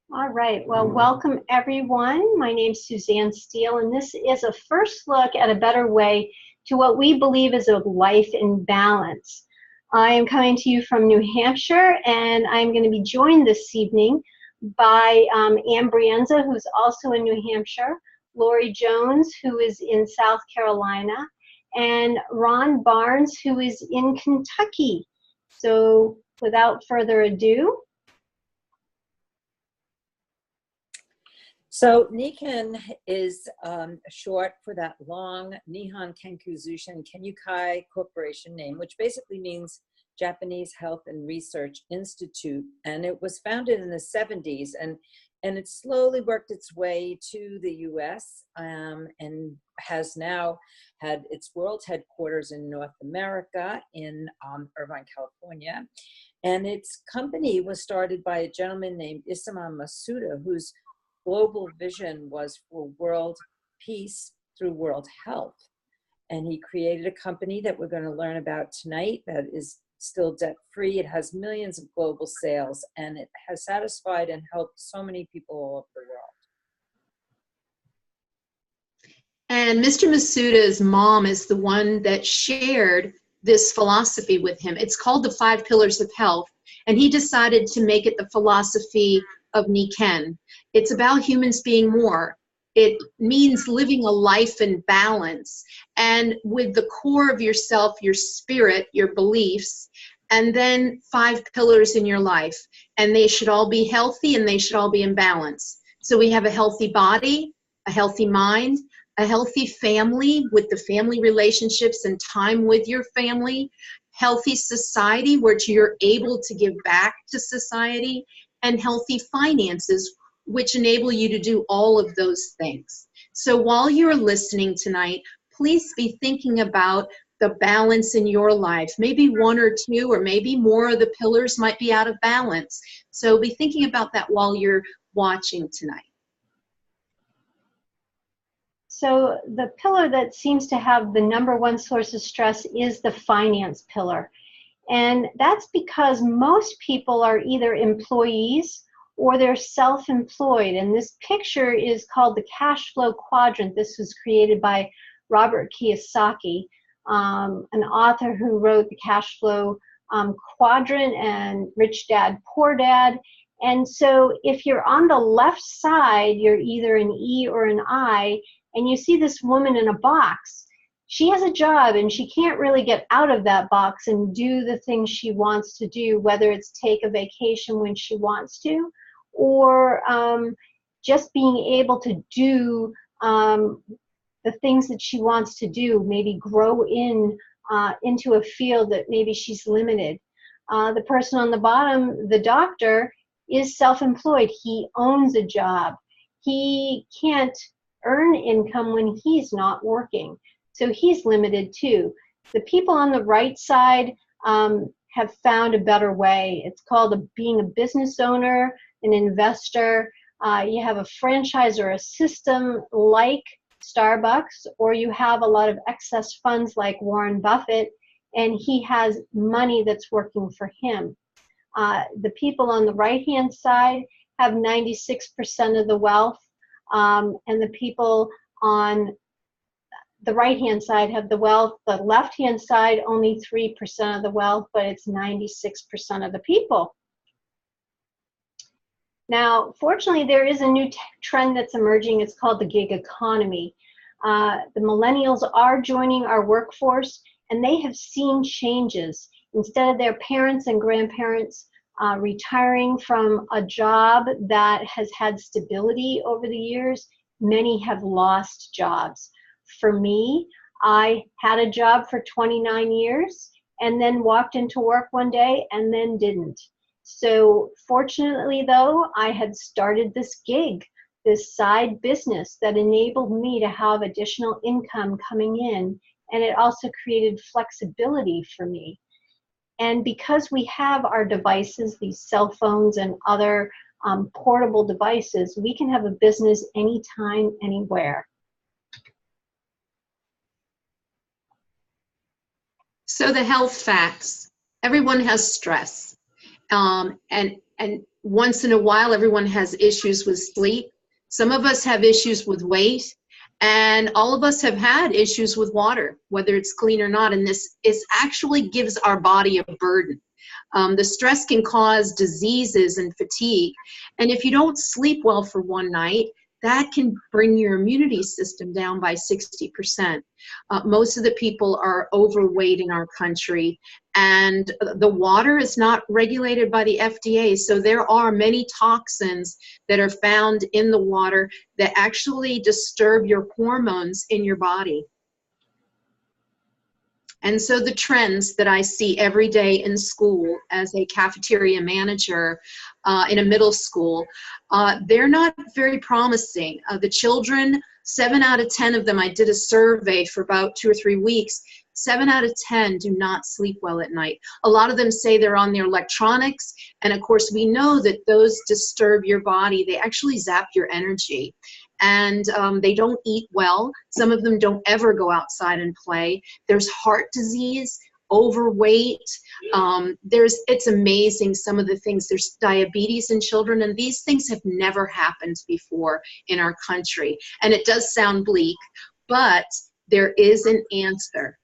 All right, well, welcome everyone. My name's Suzanne Steele, and this is a first look at a better way to what we believe is a life in balance. I am coming to you from New Hampshire, and I'm going to be joined this evening by Ann Brienza, who's also in New Hampshire, Lori Jones, who is in South Carolina, and Ron Barnes, who is in Kentucky. So without further ado, so Nikken is short for that long Nihon Kenku Zushin Kenyukai Corporation name, which basically means Japanese Health and Research Institute. And it was founded in the 70s, and it slowly worked its way to the US and has now had its world headquarters in North America in Irvine, California. And its company was started by a gentleman named Isama Masuda, whose global vision was for world peace through world health. And he created a company that we're going to learn about tonight that is still debt-free. It has millions of global sales, and it has satisfied and helped so many people all over the world. And Mr. Masuda's mom is the one that shared this philosophy with him. It's called the 5 Pillars of Health, and he decided to make it the philosophy of Nikken. It's about humans being more. It means living a life in balance, and with the core of yourself, your spirit, your beliefs, and then 5 pillars in your life. And they should all be healthy, and they should all be in balance. So we have a healthy body, a healthy mind, a healthy family with the family relationships and time with your family, healthy society where you're able to give back to society, and healthy finances, which enable you to do all of those things. So while you're listening tonight, please be thinking about the balance in your life. Maybe 1 or 2 or maybe more of the pillars might be out of balance. So be thinking about that while you're watching tonight. so the pillar that seems to have the #1 source of stress is the finance pillar. And that's because most people are either employees or they're self-employed. And this picture is called the cash flow quadrant. This was created by Robert Kiyosaki, an author who wrote the cash flow quadrant and Rich Dad, Poor Dad. And so if you're on the left side, you're either an E or an I, and you see this woman in a box. She has a job and she can't really get out of that box and do the things she wants to do, whether it's take a vacation when she wants to, or just being able to do the things that she wants to do, maybe grow into a field that maybe she's limited. The person on the bottom, the doctor, is self-employed. He owns a job. He can't earn income when he's not working. So he's limited too. The people on the right side have found a better way. It's called being a business owner, an investor. You have a franchise or a system like Starbucks, or you have a lot of excess funds like Warren Buffett, and he has money that's working for him. The people on the right-hand side have 96% of the wealth, and the people on the right-hand side have the wealth. The left-hand side, only 3% of the wealth, but it's 96% of the people. Now, fortunately, there is a new trend that's emerging. It's called the gig economy. The millennials are joining our workforce, and they have seen changes. Instead of their parents and grandparents retiring from a job that has had stability over the years, many have lost jobs. For me, I had a job for 29 years and then walked into work one day and then didn't. So fortunately though, I had started this gig, this side business that enabled me to have additional income coming in, and it also created flexibility for me. And because we have our devices, these cell phones and other portable devices, we can have a business anytime, anywhere. So the health facts. Everyone has stress. And once in a while, everyone has issues with sleep. Some of us have issues with weight. And all of us have had issues with water, whether it's clean or not. And this actually gives our body a burden. The stress can cause diseases and fatigue. And if you don't sleep well for one night, that can bring your immunity system down by 60%. Most of the people are overweight in our country, and the water is not regulated by the FDA. So there are many toxins that are found in the water that actually disturb your hormones in your body. And so the trends that I see every day in school as a cafeteria manager in a middle school, they're not very promising. The children, 7 out of 10 of them, I did a survey for about 2 or 3 weeks, 7 out of 10 do not sleep well at night. A lot of them say they're on their electronics, and of course we know that those disturb your body. They actually zap your energy. And they don't eat well. Some of them don't ever go outside and play. There's heart disease, overweight. It's amazing some of the things. There's diabetes in children, and these things have never happened before in our country. And it does sound bleak, but there is an answer.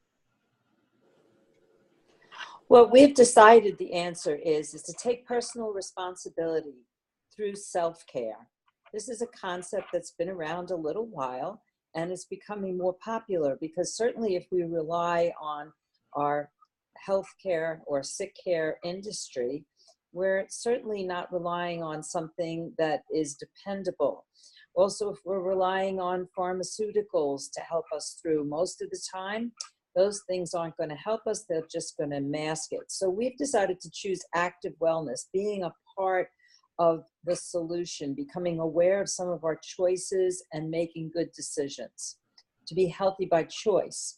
What we've decided the answer is to take personal responsibility through self-care. This is a concept that's been around a little while, and it's becoming more popular because certainly if we rely on our healthcare or sick care industry, we're certainly not relying on something that is dependable. Also, if we're relying on pharmaceuticals to help us through, most of the time, those things aren't going to help us. They're just going to mask it. So we've decided to choose active wellness, being a part of the solution, becoming aware of some of our choices and making good decisions, to be healthy by choice.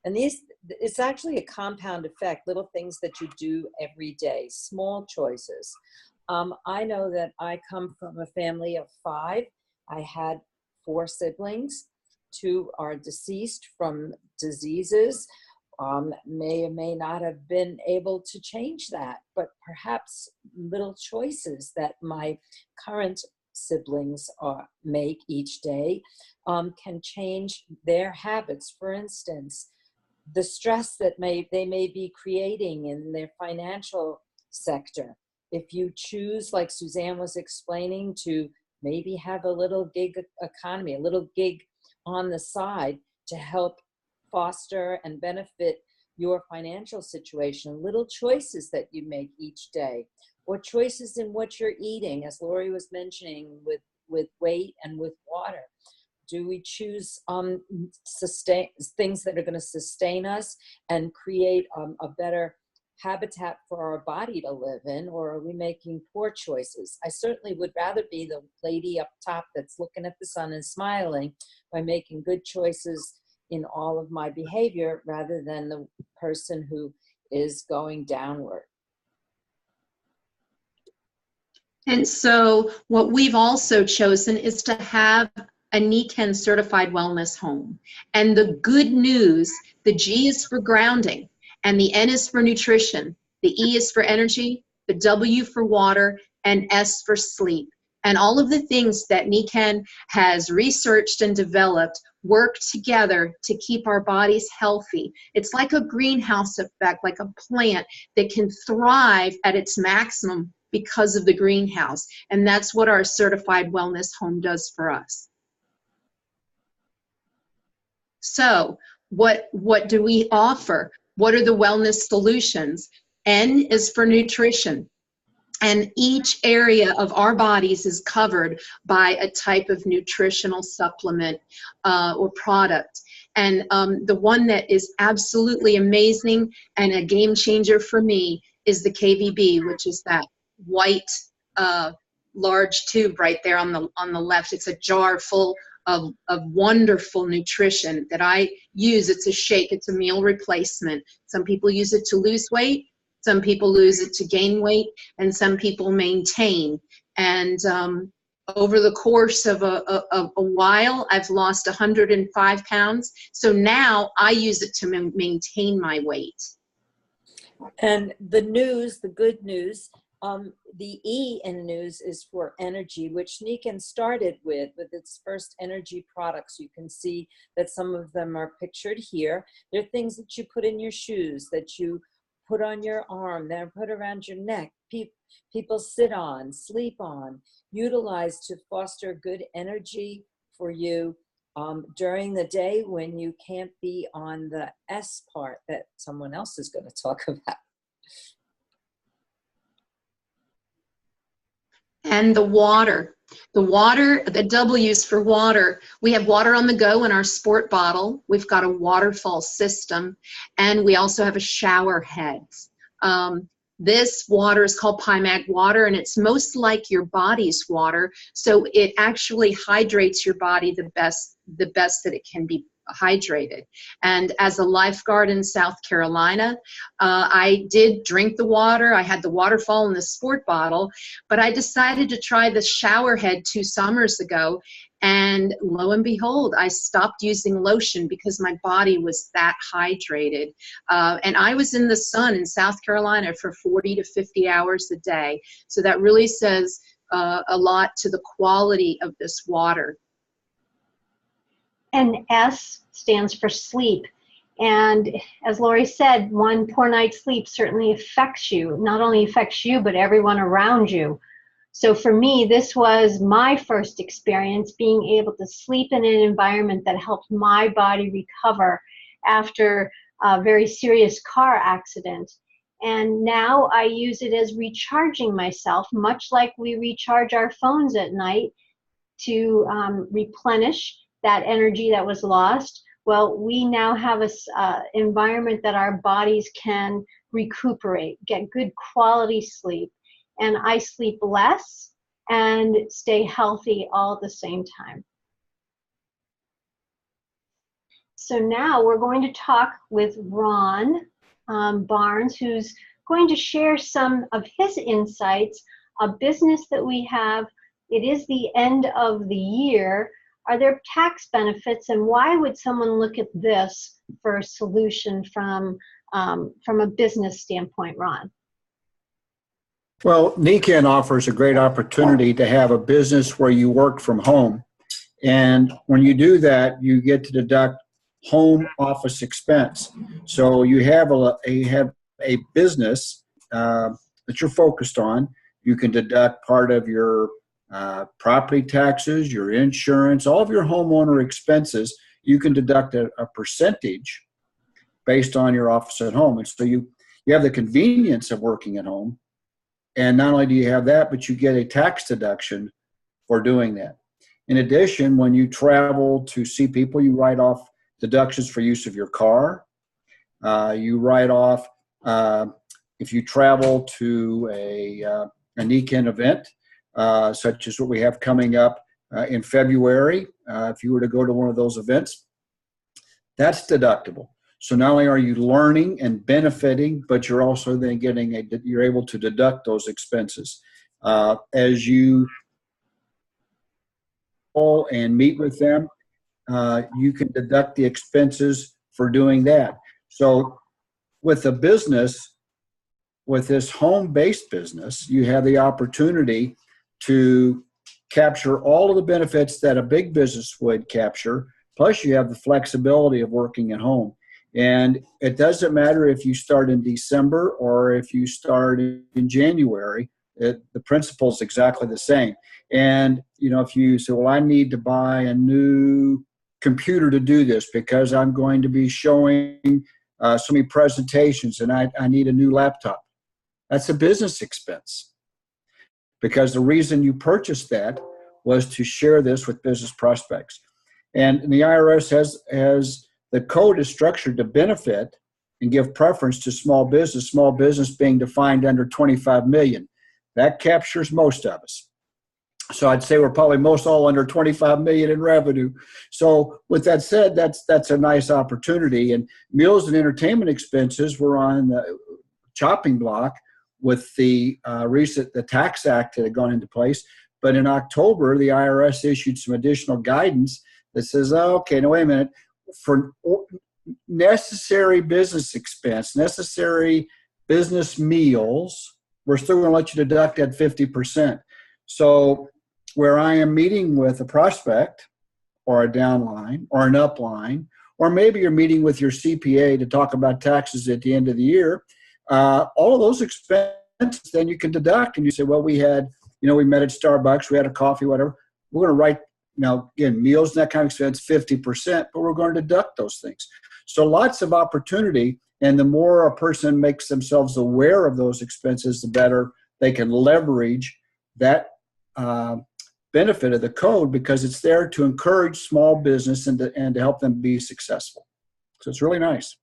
And it's actually a compound effect, little things that you do every day, small choices. I know that I come from a family of 5. I had 4 siblings. 2 are deceased from diseases. May or may not have been able to change that, but perhaps little choices that my current siblings make each day can change their habits. For instance, the stress that they may be creating in their financial sector. If you choose, like Suzanne was explaining, to maybe have a little gig economy, a little gig on the side to help foster and benefit your financial situation, little choices that you make each day, or choices in what you're eating, as Lori was mentioning, with weight and with water. Do we choose things that are going to sustain us and create a better habitat for our body to live in, or are we making poor choices? I certainly would rather be the lady up top that's looking at the sun and smiling by making good choices in all of my behavior rather than the person who is going downward. And so what we've also chosen is to have a NECAN certified wellness home. And the good news, the G is for grounding, and the N is for nutrition, the E is for energy, the W for water, and S for sleep. And all of the things that NECAN has researched and developed work together to keep our bodies healthy. It's like a greenhouse effect, like a plant that can thrive at its maximum because of the greenhouse. And that's what our certified wellness home does for us. So what do we offer? What are the wellness solutions? N is for nutrition. And each area of our bodies is covered by a type of nutritional supplement or product. And the one that is absolutely amazing and a game changer for me is the KVB, which is that white large tube right there on the left. It's a jar full of wonderful nutrition that I use. It's a shake. It's a meal replacement. Some people use it to lose weight. Some people lose it to gain weight, and some people maintain. And over the course of a while, I've lost 105 pounds. So now I use it to maintain my weight. And the good news, The E in news is for energy, which Nikken started with its first energy products. You can see that some of them are pictured here. They're things that you put in your shoes, that you put on your arm, that are put around your neck, people sit on, sleep on, utilize to foster good energy for you during the day when you can't be on the S part that someone else is going to talk about. And the water, the W's for water. We have water on the go in our sport bottle. We've got a waterfall system, and we also have a shower head. This water is called PyMag water, and it's most like your body's water, so it actually hydrates your body the best that it can be hydrated. And as a lifeguard in South Carolina, I did drink the water. I had the waterfall in the sport bottle, but I decided to try the shower head 2 summers ago, and lo and behold, I stopped using lotion because my body was that hydrated. And I was in the sun in South Carolina for 40 to 50 hours a day. So that really says a lot to the quality of this water. And S stands for sleep. And as Lori said, one poor night's sleep certainly affects you. Not only affects you, but everyone around you. So for me, this was my first experience being able to sleep in an environment that helped my body recover after a very serious car accident. And now I use it as recharging myself, much like we recharge our phones at night to replenish that energy that was lost. Well, we now have an environment that our bodies can recuperate, get good quality sleep. And I sleep less and stay healthy all at the same time. So now we're going to talk with Ron Barnes, who's going to share some of his insights, a business that we have. It is the end of the year. Are there tax benefits, and why would someone look at this for a solution from a business standpoint, Ron? Well, Nikken offers a great opportunity to have a business where you work from home. And when you do that, you get to deduct home office expense. So you have a business that you're focused on. You can deduct part of your property taxes, your insurance, all of your homeowner expenses. You can deduct a percentage based on your office at home. And so you have the convenience of working at home. And not only do you have that, but you get a tax deduction for doing that. In addition, when you travel to see people, you write off deductions for use of your car. You write off, if you travel to a Nikken event, such as what we have coming up in February, if you were to go to one of those events, that's deductible. So not only are you learning and benefiting, but you're also then you're able to deduct those expenses. As you call and meet with them, you can deduct the expenses for doing that. So with a business, with this home-based business, you have the opportunity to capture all of the benefits that a big business would capture, plus you have the flexibility of working at home. And it doesn't matter if you start in December or if you start in January, the principle is exactly the same. And, if you say, well, I need to buy a new computer to do this because I'm going to be showing so many presentations and I need a new laptop. That's a business expense because the reason you purchased that was to share this with business prospects. And the IRS has the code is structured to benefit and give preference to small business being defined under 25 million. That captures most of us. So I'd say we're probably most all under 25 million in revenue. So with that said, that's a nice opportunity. And meals and entertainment expenses were on the chopping block with the the Tax Act that had gone into place. But in October, the IRS issued some additional guidance that says, oh, okay, no, wait a minute. For necessary business expense, necessary business meals, we're still going to let you deduct at 50%. So where I am meeting with a prospect or a downline or an upline, or maybe you're meeting with your CPA to talk about taxes at the end of the year, all of those expenses then you can deduct, and you say, well, we had, we met at Starbucks, we had a coffee, whatever. We're going to write, again, meals and that kind of expense, 50%, but we're going to deduct those things. So lots of opportunity, and the more a person makes themselves aware of those expenses, the better they can leverage that benefit of the code, because it's there to encourage small business and to help them be successful. So it's really nice.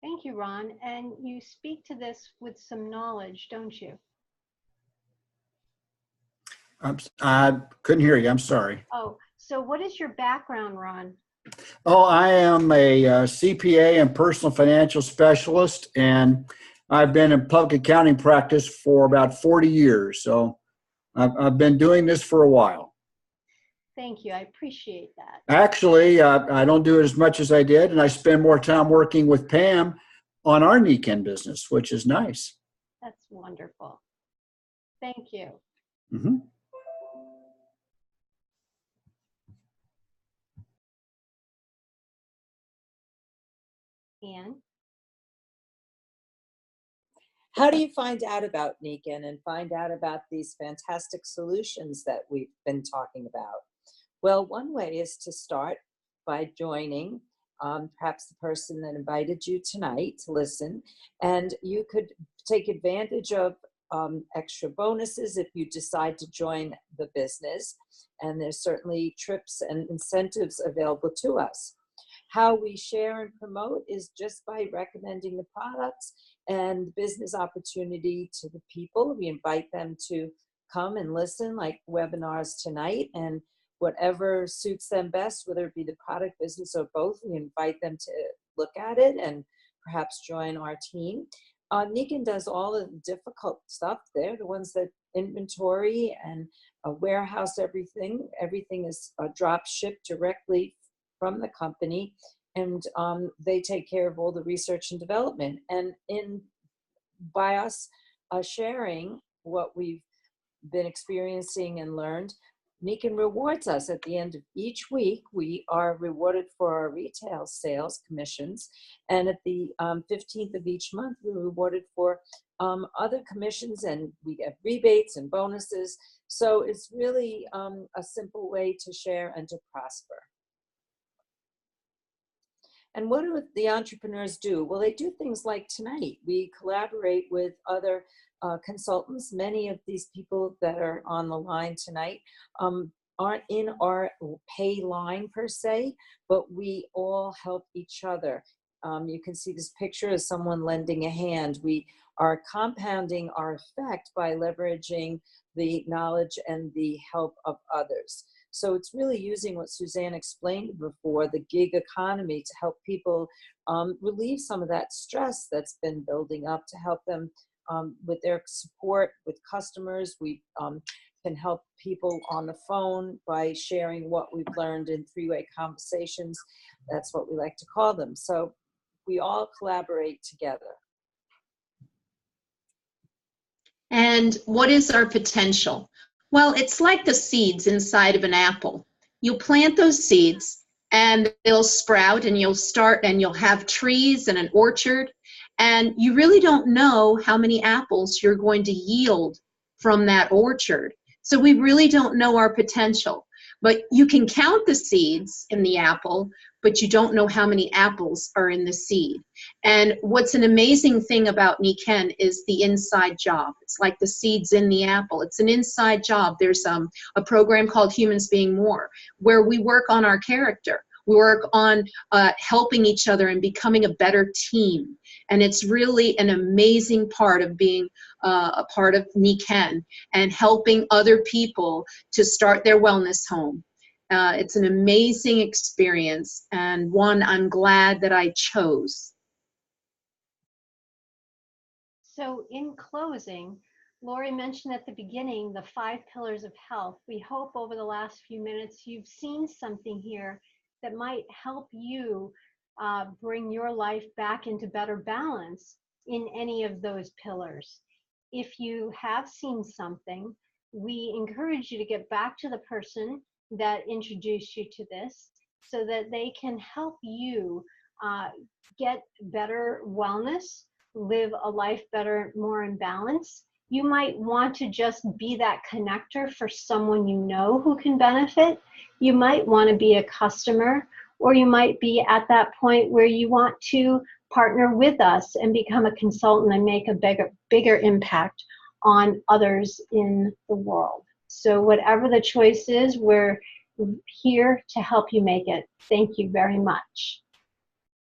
Thank you, Ron. And you speak to this with some knowledge, don't you? I couldn't hear you. I'm sorry. Oh, so what is your background, Ron? Oh, I am a CPA and personal financial specialist, and I've been in public accounting practice for about 40 years. So I've been doing this for a while. Thank you. I appreciate that. Actually, I don't do it as much as I did, and I spend more time working with Pam on our NECAN business, which is nice. That's wonderful. Thank you. Mm-hmm. Anne? How do you find out about NECAN and find out about these fantastic solutions that we've been talking about? Well, one way is to start by joining perhaps the person that invited you tonight to listen, and you could take advantage of extra bonuses if you decide to join the business, and there's certainly trips and incentives available to us. How we share and promote is just by recommending the products and business opportunity to the people. We invite them to come and listen, like webinars tonight, and whatever suits them best, whether it be the product, business, or both, we invite them to look at it and perhaps join our team. NECAN does all of the difficult stuff. They're the ones that inventory and warehouse everything. Everything is drop shipped directly from the company, and they take care of all the research and development. And by us sharing what we've been experiencing and learned, NECAN rewards us at the end of each week. We are rewarded for our retail sales commissions, and at the 15th of each month, we're rewarded for other commissions, and we get rebates and bonuses. So it's really a simple way to share and to prosper. And what do the entrepreneurs do? Well, they do things like tonight. We collaborate with other consultants. Many of these people that are on the line tonight aren't in our pay line per se, but we all help each other. You can see this picture of someone lending a hand. We are compounding our effect by leveraging the knowledge and the help of others. So it's really using what Suzanne explained before, the gig economy, to help people relieve some of that stress that's been building up, to help them with their support with customers. We can help people on the phone by sharing what we've learned in three-way conversations. That's what we like to call them. So we all collaborate together. And what is our potential? Well, it's like the seeds inside of an apple. You plant those seeds and they'll sprout, and you'll have trees and an orchard, and you really don't know how many apples you're going to yield from that orchard. So we really don't know our potential. But you can count the seeds in the apple, but you don't know how many apples are in the seed. And what's an amazing thing about NECAN is the inside job. It's like the seeds in the apple. It's an inside job. There's a program called Humans Being More, where we work on our character. We work on helping each other and becoming a better team. And it's really an amazing part of being a part of NECAN and helping other people to start their wellness home. It's an amazing experience, and one I'm glad that I chose. So in closing, Lori mentioned at the beginning the 5 pillars of health. We hope over the last few minutes you've seen something here that might help you bring your life back into better balance in any of those pillars. if you have seen something, we encourage you to get back to the person that introduced you to this so that they can help you get better wellness, live a life better, more in balance. You might want to just be that connector for someone you know who can benefit. You might want to be a customer, or you might be at that point where you want to partner with us and become a consultant and make a bigger impact on others in the world. So whatever the choice is, we're here to help you make it. Thank you very much.